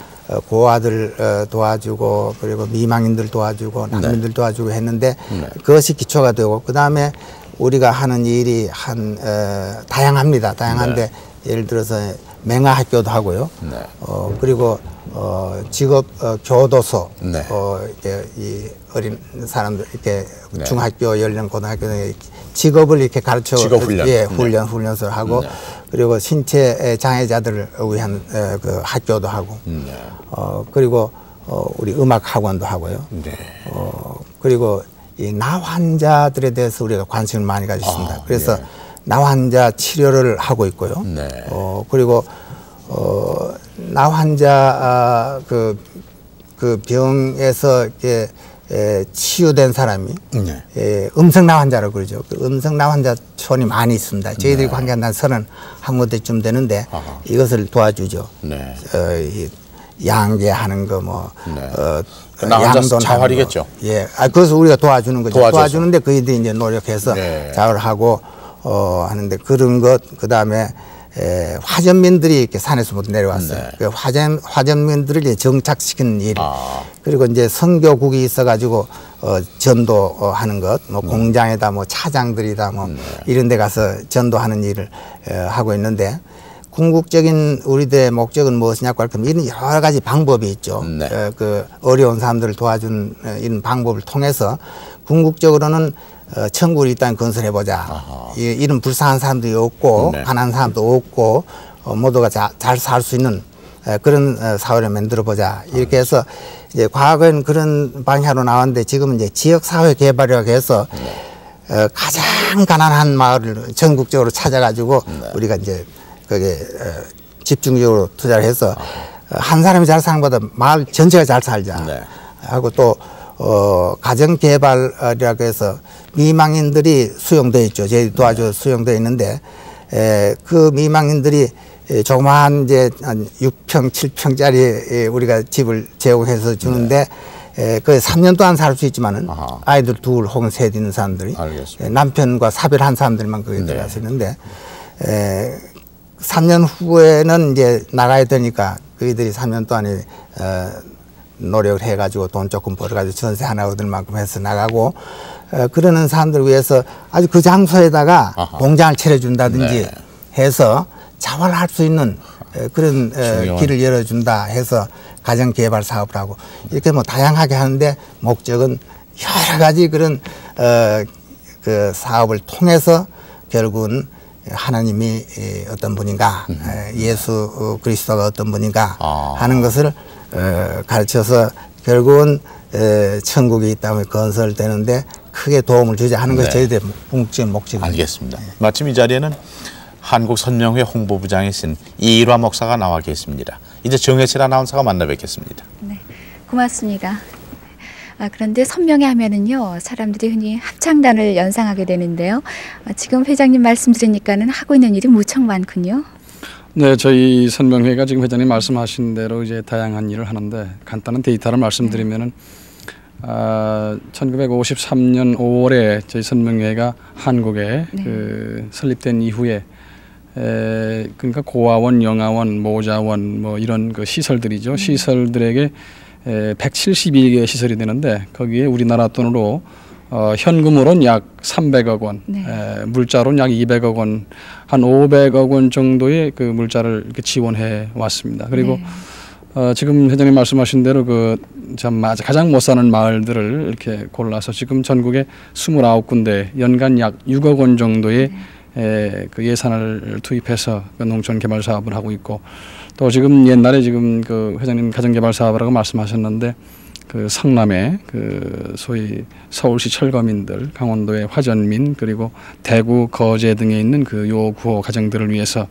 고아들 도와주고 그리고 미망인들 도와주고 난민들 도와주고 했는데 그것이 기초가 되고 그 다음에 우리가 하는 일이 다양합니다. 다양한데 예를 들어서 맹아학교도 하고요. 그리고 직업 교도소 이렇게 이 어린 사람들 이렇게 중학교 연령 고등학교 직업을 이렇게 가르쳐 직업 훈련 훈련소를 하고 그리고 신체 장애자들을 위한 그 학교도 하고 그리고 우리 음악 학원도 하고요. 그리고 이 나 환자들에 대해서 우리가 관심을 많이 가지고 있습니다. 그래서 나 환자 치료를 하고 있고요. 그리고 나 환자 그 병에서 이렇게 치유된 사람이 음성 나 환자라고 그러죠. 그 음성 나 환자촌이 많이 있습니다. 저희들이 관계한 한 31군데쯤 되는데 이것을 도와주죠. 양계하는 거 뭐 나 환자 자활이겠죠. 그래서 우리가 도와주는 거죠. 도와주는데 그이들이 이제 노력해서 자활하고 하는데 그런 것 그다음에 화전민들이 이렇게 산에서 못 내려왔어요. 그 화전민들을 이제 정착시키는 일. 그리고 이제 선교국이 있어가지고 전도하는 것, 뭐 공장에다 뭐 차장들이다 뭐 이런 데 가서 전도하는 일을 하고 있는데 궁극적인 우리들의 목적은 무엇이냐고 할 거면 이런 여러 가지 방법이 있죠. 그 어려운 사람들을 도와주는 이런 방법을 통해서 궁극적으로는 천국을 일단 건설해보자. 이런 불쌍한 사람들이 없고 가난한 사람도 없고 모두가 잘 살 수 있는 그런 사회를 만들어보자. 이렇게 해서 이제 과거에는 그런 방향으로 나왔는데 지금은 이제 지역사회 개발이라고 해서 가장 가난한 마을을 전국적으로 찾아가지고 우리가 이제 거기에 집중적으로 투자를 해서 한 사람이 잘 사는 것보다 마을 전체가 잘 살자 하고 또 가정개발이라고 해서 미망인들이 수용되어 있죠. 저희 도와줘 수용되어 있는데 그 미망인들이 조그마한 이제 한 6평, 7평짜리 우리가 집을 제공해서 주는데 그 3년 동안 살 수 있지만은 아이들 둘 혹은 셋 있는 사람들이 남편과 사별한 사람들만 거기에 들어갈 수 있는데 3년 후에는 이제 나가야 되니까 그이들이 3년 동안에 노력을 해가지고 돈 조금 벌어가지고 전세 하나 얻을 만큼 해서 나가고 그러는 사람들을 위해서 아주 그 장소에다가 공장을 차려준다든지 해서 자활할 수 있는 그런 길을 열어준다 해서 가정개발 사업을 하고 이렇게 뭐 다양하게 하는데 목적은 여러 가지 그런 그 사업을 통해서 결국은 하나님이 어떤 분인가 예수 그리스도가 어떤 분인가 하는 것을 가르쳐서 결국은 천국이 이 땅에 건설되는데 크게 도움을 주자 하는 것이 저희들의 궁극적인 목적입니다. 알겠습니다. 마침 이 자리에는 한국선명회 홍보부장이신 이일화 목사가 나와 계십니다. 이제 정혜실 아나운서가 만나 뵙겠습니다. 네, 고맙습니다. 그런데 선명회 하면은요 사람들이 흔히 합창단을 연상하게 되는데요. 지금 회장님 말씀 들으니까는 하고 있는 일이 무척 많군요. 네, 저희 선명회가 지금 회장님 말씀하신 대로 이제 다양한 일을 하는데 간단한 데이터를 말씀드리면은 1953년 5월에 저희 선명회가 한국에 그 설립된 이후에 그러니까 고아원, 영아원, 모자원 뭐 이런 그 시설들이죠. 시설들에게 172개의 시설이 되는데 거기에 우리나라 돈으로 현금으로는 약 300억 원, 물자로는 약 200억 원, 한 500억 원 정도의 그 물자를 이렇게 지원해 왔습니다. 그리고 지금 회장님 말씀하신 대로 그 가장 못 사는 마을들을 이렇게 골라서 지금 전국에 29군데 연간 약 6억 원 정도의 그 예산을 투입해서 그 농촌 개발 사업을 하고 있고 또 지금 옛날에 지금 그 회장님 가정개발 사업이라고 말씀하셨는데 그 성남의 그 소위 서울시 철거민들, 강원도의 화전민 그리고 대구, 거제 등에 있는 그 요구호 가정들을 위해서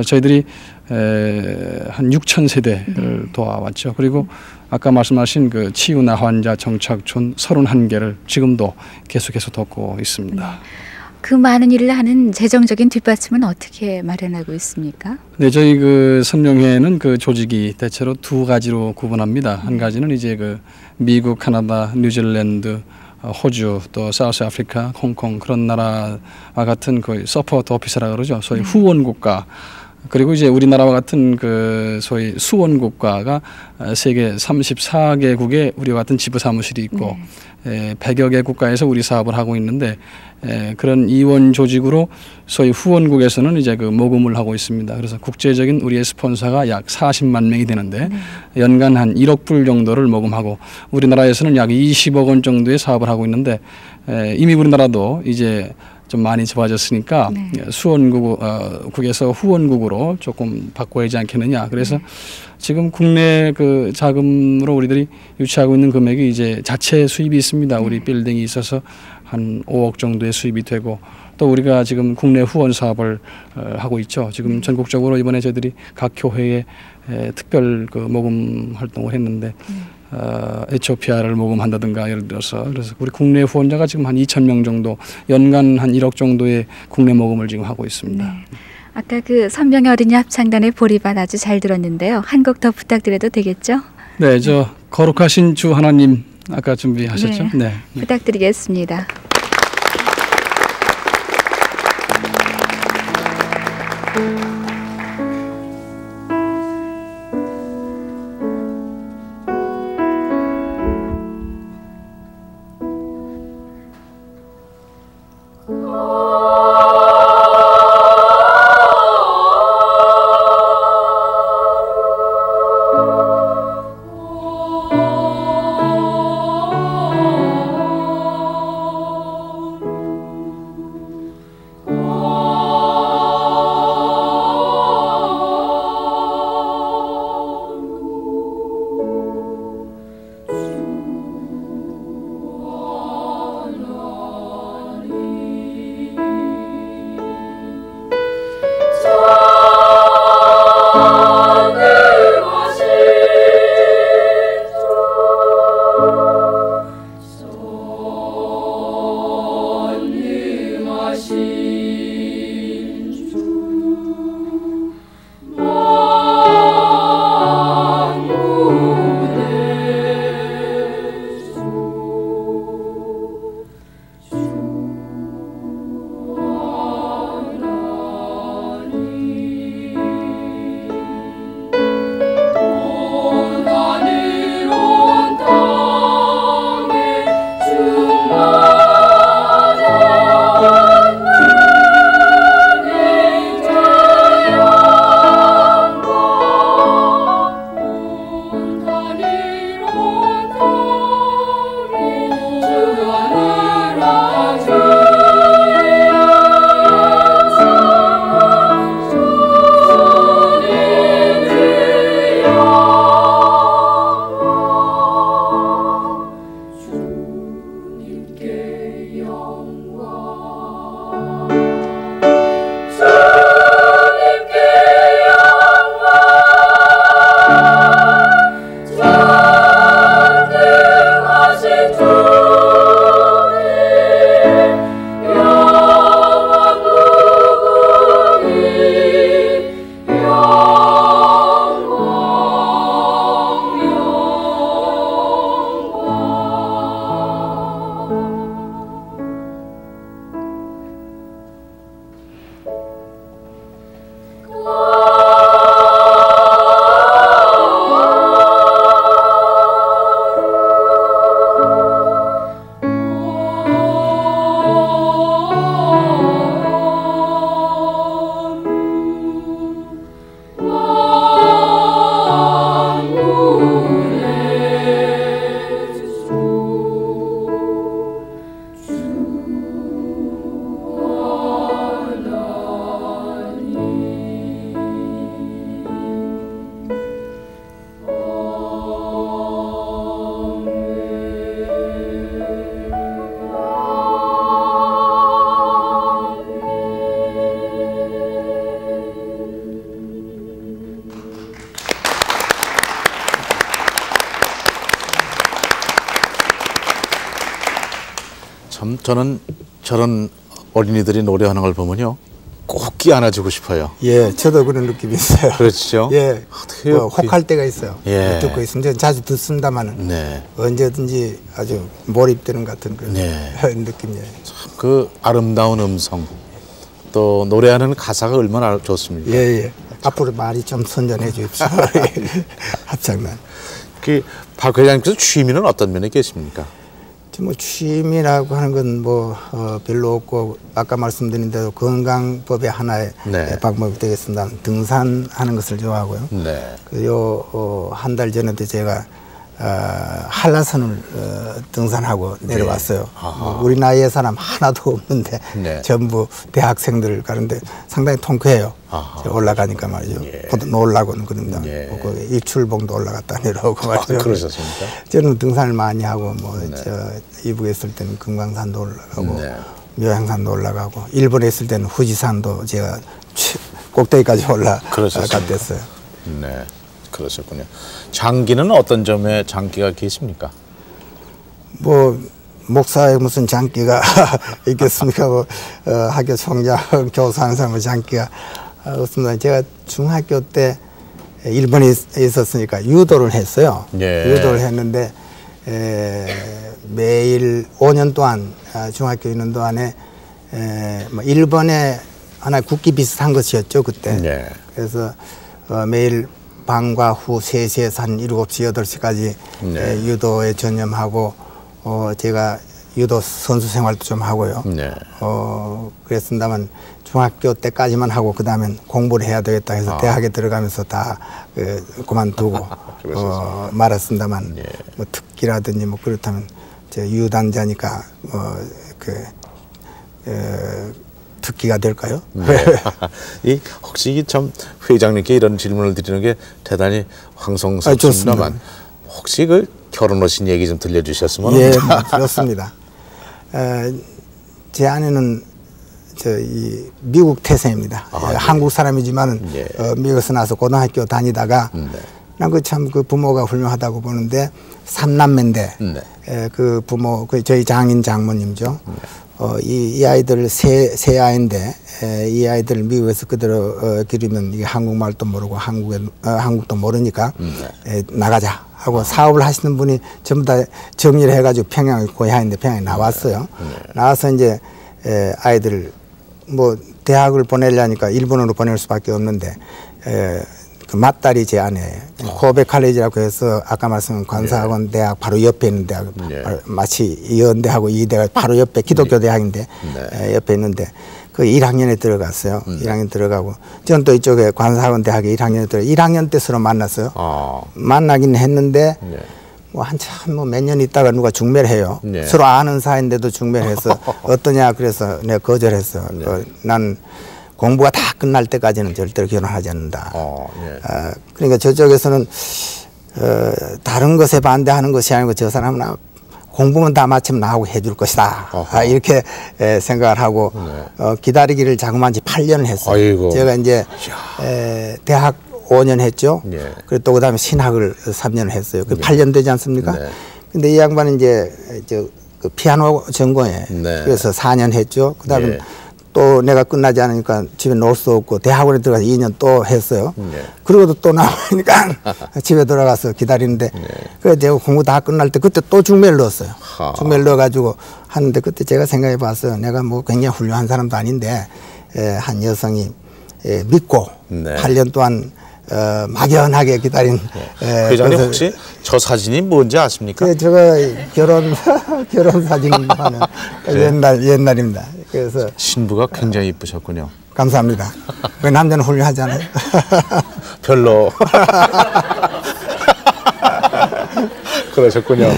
저희들이 한 6천 세대를 도와왔죠. 그리고 아까 말씀하신 그 치유나 환자 정착촌 31개를 지금도 계속해서 돕고 있습니다. 그 많은 일을 하는 재정적인 뒷받침은 어떻게 마련하고 있습니까? 네, 저희 그 선명회는 그 조직이 대체로 두 가지로 구분합니다. 한 가지는 이제 그 미국, 캐나다, 뉴질랜드, 호주 또 사우스 아프리카, 홍콩 그런 나라와 같은 그 서포트 오피서라 그러죠. 소위 후원 국가. 그리고 이제 우리나라와 같은 그 소위 수원 국가가 세계 34개국에 우리와 같은 지부 사무실이 있고 100여 개 국가에서 우리 사업을 하고 있는데 그런 이원 조직으로 소위 후원국에서는 이제 그 모금을 하고 있습니다. 그래서 국제적인 우리의 스폰서가 약 40만 명이 되는데 연간 한 1억 불 정도를 모금하고 우리나라에서는 약 20억 원 정도의 사업을 하고 있는데 이미 우리나라도 이제 좀 많이 좋아졌으니까 수원국에서 후원국으로 조금 바꿔야 하지 않겠느냐. 그래서 지금 국내 그 자금으로 우리들이 유치하고 있는 금액이 이제 자체 수입이 있습니다. 우리 빌딩이 있어서 한 5억 정도의 수입이 되고 또 우리가 지금 국내 후원 사업을 하고 있죠. 지금 전국적으로 이번에 저희들이 각 교회에 특별 그 모금 활동을 했는데 에티오피아를 모금한다든가 예를 들어서 그래서 우리 국내 후원자가 지금 한 2,000명 정도 연간 한 1억 정도의 국내 모금을 지금 하고 있습니다. 네. 아까 그 선명의 어린이 합창단의 보리밭 아주 잘 들었는데요. 한 곡 더 부탁드려도 되겠죠? 네, 저 거룩하신 주 하나님 아까 준비하셨죠? 네. 부탁드리겠습니다. 참 저는 저런 어린이들이 노래하는 걸 보면요, 꼭 끼안아주고 싶어요. 예, 저도 그런 느낌이 있어요. 그렇죠. 예, 어떻게 혹할 때가 있어요. 예. 듣고 있으면 자주 듣습니다만은 네. 언제든지 아주 몰입되는 같은 그런 네. 느낌이에요. 그 아름다운 음성 또 노래하는 가사가 얼마나 좋습니까? 예, 예. 앞으로 많이 좀 선전해 주십시오. 합창단. 박 회장님께서 취미는 어떤 면에 계십니까? 뭐 취미라고 하는 건 뭐 별로 없고 아까 말씀드린 대로 건강법의 하나의 네. 방법이 되겠습니다. 등산하는 것을 좋아하고요. 네. 그요 한 달 전에도 제가 한라산을 등산하고 내려왔어요. 우리 나이의 사람 하나도 없는데 네. 전부 대학생들 가는데 상당히 통쾌해요. 올라가니까 말이죠. 곧 놀라고는 그럽니다. 예. 그 일출봉도 올라갔다 내려오고 말이죠. 그러셨습니까? 저는 등산을 많이 하고 뭐 저 이북에 있을 때는 금강산도 올라가고 네. 묘향산도 올라가고 일본에 있을 때는 후지산도 제가 꼭대기까지 올라갔댔어요. 네. 그러셨군요. 장기는 어떤 점에 장기가 계십니까? 뭐 목사에 무슨 장기가 있겠습니까? 뭐 학교 총장, 교사하는 사람은 장기가 없습니다. 제가 중학교 때 일본에 있었으니까 유도를 했어요. 예. 유도를 했는데 매일 5년 동안 중학교 있는 동안에 뭐 일본의 하나의 국기 비슷한 것이었죠 그때. 예. 그래서 매일 방과 후 3시에서 한 7시, 8시까지 네. 유도에 전념하고 제가 유도 선수 생활도 좀 하고요. 네. 그랬습니다만 중학교 때까지만 하고 그다음엔 공부를 해야 되겠다 해서 대학에 들어가면서 다 그만두고 말았습니다만 예. 뭐 특기라든지 뭐 그렇다면 저 유단자니까 특기가 될까요? 네. 혹시 참 회장님께 이런 질문을 드리는 게 대단히 황송스럽습니다만 혹시 그 결혼하신 얘기 좀 들려주셨으면 예, 좋습니다. 제 아내는 이 미국 태생입니다. 네. 한국 사람이지만은 예. 미국에서 나서 고등학교 다니다가 난 그 참 그 부모가 훌륭하다고 보는데 3남매인데 네. 그 부모 저희 장인 장모님죠. 이 아이들 세 아이인데 이 아이들을 미국에서 그대로 기르면 이게 한국말도 모르고 한국도 모르니까 나가자 하고 사업을 하시는 분이 전부 다 정리를 해가지고 평양 고향인데 평양에 나왔어요. 나와서 이제 아이들 뭐 대학을 보내려니까 일본으로 보낼 수밖에 없는데 그 맏딸이 제 아내예요. 코베 칼레지라고 해서 아까 말씀한 관사학원 대학 바로 옆에 있는 대학 마치 연대하고 이대가 바로 옆에 기독교 대학인데 옆에 있는데 그 1학년에 들어갔어요. 1학년 들어가고 저는 또 이쪽에 관사학원 대학에 1학년에 들어 1학년 때 서로 만났어요. 만나긴 했는데 뭐 한참 뭐 몇 년 있다가 누가 중매를 해요. 서로 아는 사이인데도 중매를 해서 어떠냐 그래서 내가 거절했어. 난 공부가 다 끝날 때까지는 절대로 결혼하지 않는다. 그러니까 저쪽에서는 다른 것에 반대하는 것이 아니고 저 사람은 공부만 다 마치면 나하고 해줄 것이다. 이렇게 생각을 하고 기다리기를 자그마치 8년을 했어요. 아이고. 제가 이제 대학 5년 했죠. 그리고 또 그다음에 신학을 3년을 했어요. 그 8년 되지 않습니까? 근데 이 양반은 이제 그 피아노 전공에 그래서 4년 했죠. 그다음에 또 내가 끝나지 않으니까 집에 놓을 수 없고 대학원에 들어가서 2년 또 했어요. 그러고도 또 나오니까 집에 돌아가서 기다리는데 그래서 제가 공부 다 끝날 때 그때 또 중매를 넣었어요. 중매를 넣어가지고 하는데 그때 제가 생각해 봤어요. 내가 뭐 굉장히 훌륭한 사람도 아닌데 한 여성이 믿고 8년 동안 막연하게 기다린 회장님 혹시 저 사진이 뭔지 아십니까? 제가 결혼 사진하는 옛날입니다. 그래서 신부가 굉장히 이쁘셨군요. 감사합니다. 그 남자는 훌륭하잖아요. 별로. 그러셨군요.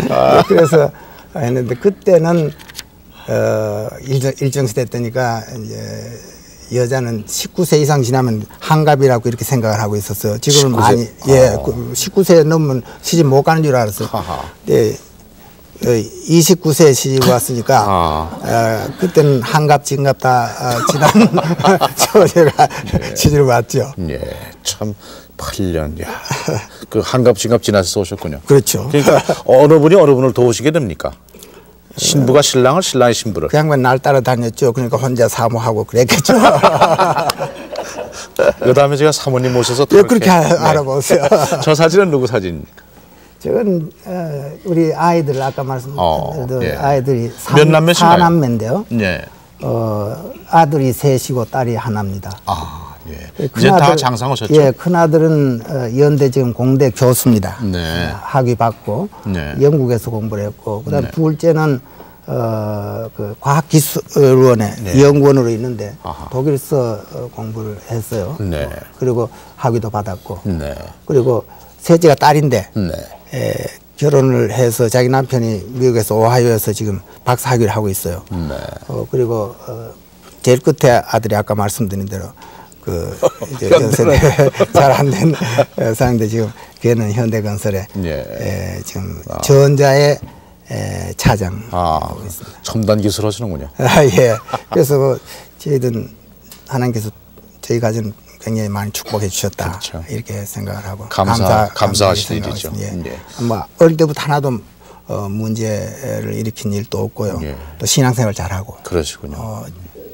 그래서 했는데 그때는 일정 시대 때니까 이제 여자는 19세 이상 지나면 한갑이라고 이렇게 생각을 하고 있었어요. 지금은 19세? 많이 19세 넘으면 시집 못 가는 줄 알았어요. 네, 29세에 시집 왔으니까 그때는 한갑 진갑 다 지난 제가 시집을 왔죠. 예, 참 8년. 야, 그 한갑 진갑 지나서 오셨군요. 그렇죠. 그러니까 어느 분이 어느 분을 도우시게 됩니까? 신부가 신랑을, 신랑이 신부를. 그 양반 날 따라다녔죠. 그러니까 혼자 사모하고 그랬겠죠. 그다음에 제가 사모님 모셔서 예, 그렇게 알아보세요. 저 사진은 누구 사진입니까? 저건 우리 아이들 아까 말씀드린 예. 아이들이 몇 남매신가요? 4남매인데요. 예. 아들이 셋이고 딸이 하나입니다. 아, 예. 이제 다 장상하셨죠? 예, 큰 아들은 연대 지금 공대 교수입니다. 네. 학위 받고 네. 영국에서 공부를 했고, 그다음 네. 둘째는 그 과학기술원에 네. 연구원으로 있는데 아하. 독일서 공부를 했어요. 네. 그리고 학위도 받았고, 네. 그리고 셋째가 딸인데 네. 결혼을 해서 자기 남편이 미국에서 오하이오에서 지금 박사 학위를 하고 있어요. 네. 그리고 제일 끝에 아들이 아까 말씀드린 대로 그 이제 현대는. 잘 안 된 사람인데 지금 걔는 현대건설에 예. 지금 전자의 차장 하고 아, 있습니다. 첨단 기술 하시는군요. 예. 그래서 뭐 저희들은 하나님께서 저희 가정 굉장히 많이 축복해 주셨다. 그렇죠. 이렇게 생각을 하고 감사하실 생각하고 일이죠. 있습니다. 예. 뭐 어릴 때부터 하나도 문제를 일으킨 일도 없고요. 예. 또 신앙생활 잘하고. 그러시군요.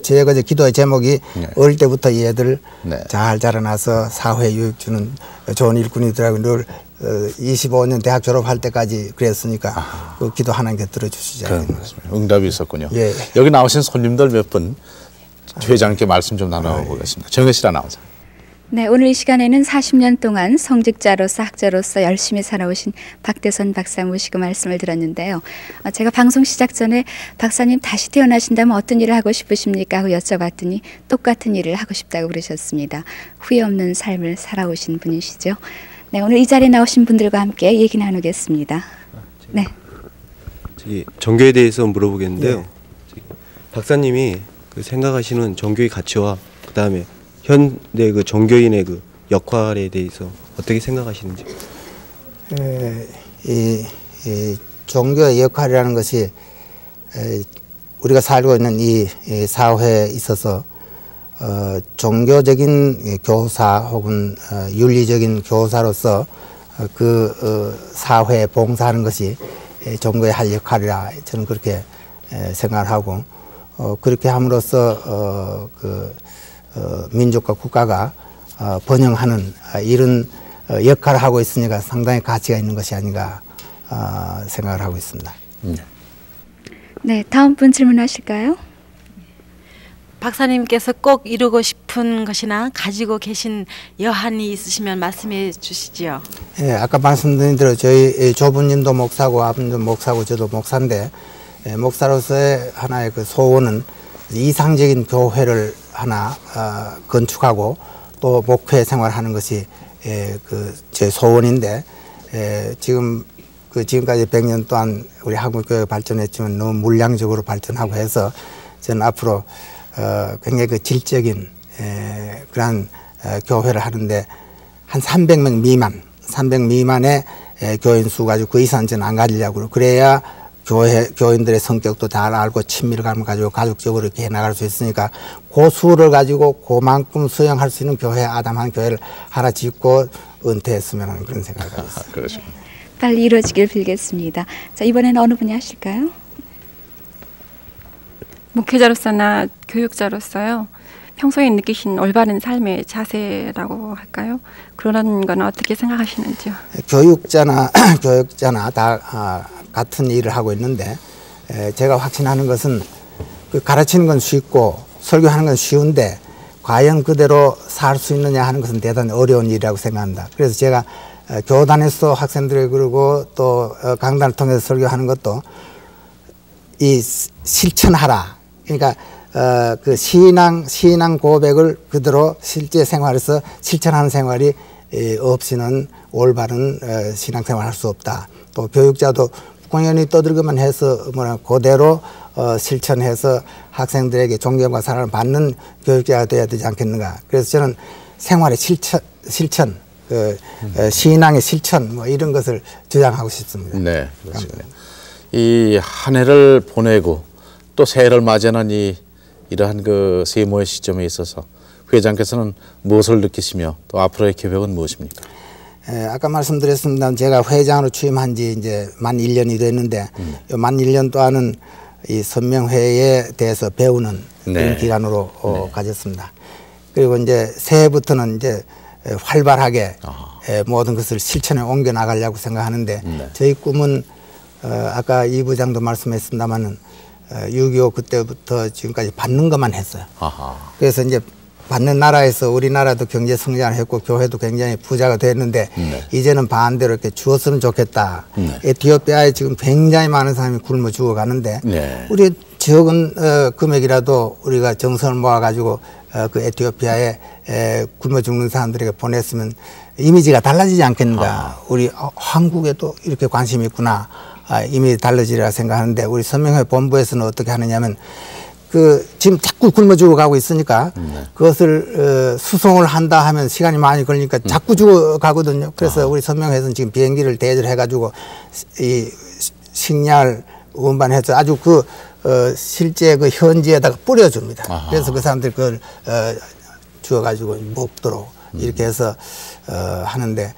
제가 이제 기도의 제목이 네. 어릴 때부터 이 애들 네. 잘 자라나서 사회 유익 주는 좋은 일꾼이더라고요. 늘 25년 대학 졸업할 때까지 그랬으니까 그 기도 하나님께 들어주시지 않겠나. 그렇습니다. 응답이 있었군요. 예. 여기 나오신 손님들 몇 분 회장님께 말씀 좀 나눠보겠습니다. 정혜실 아나운서. 네, 오늘 이 시간에는 40년 동안 성직자로서 학자로서 열심히 살아오신 박대선 박사 모시고 말씀을 들었는데요. 제가 방송 시작 전에 박사님 다시 태어나신다면 어떤 일을 하고 싶으십니까? 하고 여쭤봤더니 똑같은 일을 하고 싶다고 그러셨습니다. 후회 없는 삶을 살아오신 분이시죠. 네, 오늘 이 자리에 나오신 분들과 함께 얘기 나누겠습니다. 네. 저기 종교에 대해서 물어보겠는데요. 저기 박사님이 그 생각하시는 종교의 가치와 그 다음에 현대 그 종교인의 그 역할에 대해서 어떻게 생각하시는지. 이 종교의 역할이라는 것이 우리가 살고 있는 이 사회에 있어서 종교적인 교사 혹은 윤리적인 교사로서 그 사회에 봉사하는 것이 종교의 할 역할이라 저는 그렇게 생각을 하고 그렇게 함으로써 민족과 국가가 번영하는 이런 역할을 하고 있으니까 상당히 가치가 있는 것이 아닌가 생각을 하고 있습니다. 네, 다음 분 질문하실까요? 박사님께서 꼭 이루고 싶은 것이나 가지고 계신 여한이 있으시면 말씀해 주시지요. 예, 아까 말씀드린 대로 저희 조부님도 목사고 아버님도 목사고 저도 목사인데 목사로서의 하나의 그 소원은 이상적인 교회를 하나 건축하고 또 목회 생활하는 것이 그 제 소원인데 지금 지금까지 100년 동안 우리 한국 교회가 발전했지만 너무 물량적으로 발전하고 해서 저는 앞으로 굉장히 그 질적인 그러한 교회를 하는데 한 300명 미만의 교인 수 가지고 그 이상 저는 안 가지려고 그래야 교인들의 성격도 잘 알고 친밀감을 가지고 가족적으로 이렇게 해나갈 수 있으니까 그 수를 가지고 그만큼 수용할 수 있는 교회 아담한 교회를 하나 짓고 은퇴했으면 하는 그런 생각을 하고 있습니다. 그렇습니다. 빨리 이루어지길 빌겠습니다. 자, 이번에는 어느 분이 하실까요? 목회자로서나 교육자로서요. 평소에 느끼신 올바른 삶의 자세라고 할까요? 그런 건 어떻게 생각하시는지요? 교육자나 다 같은 일을 하고 있는데 제가 확신하는 것은 그 가르치는 건 쉽고 설교하는 건 쉬운데 과연 그대로 살 수 있느냐 하는 것은 대단히 어려운 일이라고 생각합니다. 그래서 제가 교단에서 학생들에게 그러고 또 강단을 통해서 설교하는 것도 이 실천하라. 그러니까 그 신앙 고백을 그대로 실제 생활에서 실천하는 생활이 없이는 올바른 신앙생활을 할 수 없다. 또 교육자도 공연히 떠들기만 해서 그대로 실천해서 학생들에게 존경과 사랑을 받는 교육자가 되어야 되지 않겠는가. 그래서 저는 생활의 실천, 신앙의 실천 뭐 이런 것을 주장하고 싶습니다. 네, 그렇습니다. 이 한 해를 보내고 또 새해를 맞이하는 이러한 그 세모의 시점에 있어서 회장께서는 무엇을 느끼시며 또 앞으로의 계획은 무엇입니까? 아까 말씀드렸습니다. 제가 회장으로 취임한 지 이제 만 1년이 됐는데 만 1년 동안은 이 선명회에 대해서 배우는 그런 기간으로 가졌습니다. 그리고 이제 새해부터는 이제 활발하게 모든 것을 실천에 옮겨 나가려고 생각하는데 저희 꿈은 아까 이 부장도 말씀했습니다만은 6.25 그때부터 지금까지 받는 것만 했어요. 그래서 이제 받는 나라에서 우리나라도 경제 성장을 했고 교회도 굉장히 부자가 됐는데 이제는 반대로 이렇게 주었으면 좋겠다. 에티오피아에 지금 굉장히 많은 사람이 굶어 죽어가는데 우리 적은 금액이라도 우리가 정성을 모아가지고 그 에티오피아에 굶어 죽는 사람들에게 보냈으면 이미지가 달라지지 않겠는가. 우리 한국에도 이렇게 관심이 있구나. 이미지 달라지리라 생각하는데 우리 선명회 본부에서는 어떻게 하느냐면 지금 자꾸 굶어 죽어가고 있으니까 그것을 수송을 한다 하면 시간이 많이 걸리니까 자꾸 죽어가거든요. 그래서 우리 선명회에서는 지금 비행기를 대여를 해가지고 이 식량을 운반해서 아주 실제 그 현지에다가 뿌려줍니다. 그래서 그 사람들이 그걸 주워가지고 먹도록 이렇게 해서 하는데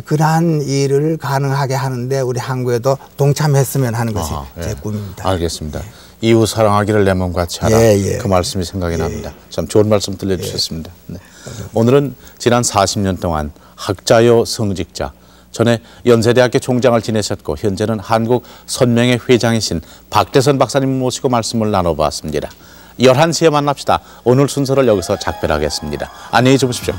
그러한 일을 가능하게 하는데 우리 한국에도 동참했으면 하는 것이 제 꿈입니다. 알겠습니다. 이웃 사랑하기를 내 몸같이 하라. 그 말씀이 생각이 납니다. 참 좋은 말씀 들려주셨습니다. 네. 오늘은 지난 40년 동안 학자요 성직자, 전에 연세대학교 총장을 지내셨고 현재는 한국 선명회 회장이신 박대선 박사님 모시고 말씀을 나눠보았습니다. 11시에 만납시다. 오늘 순서를 여기서 작별하겠습니다. 안녕히 주무십시오.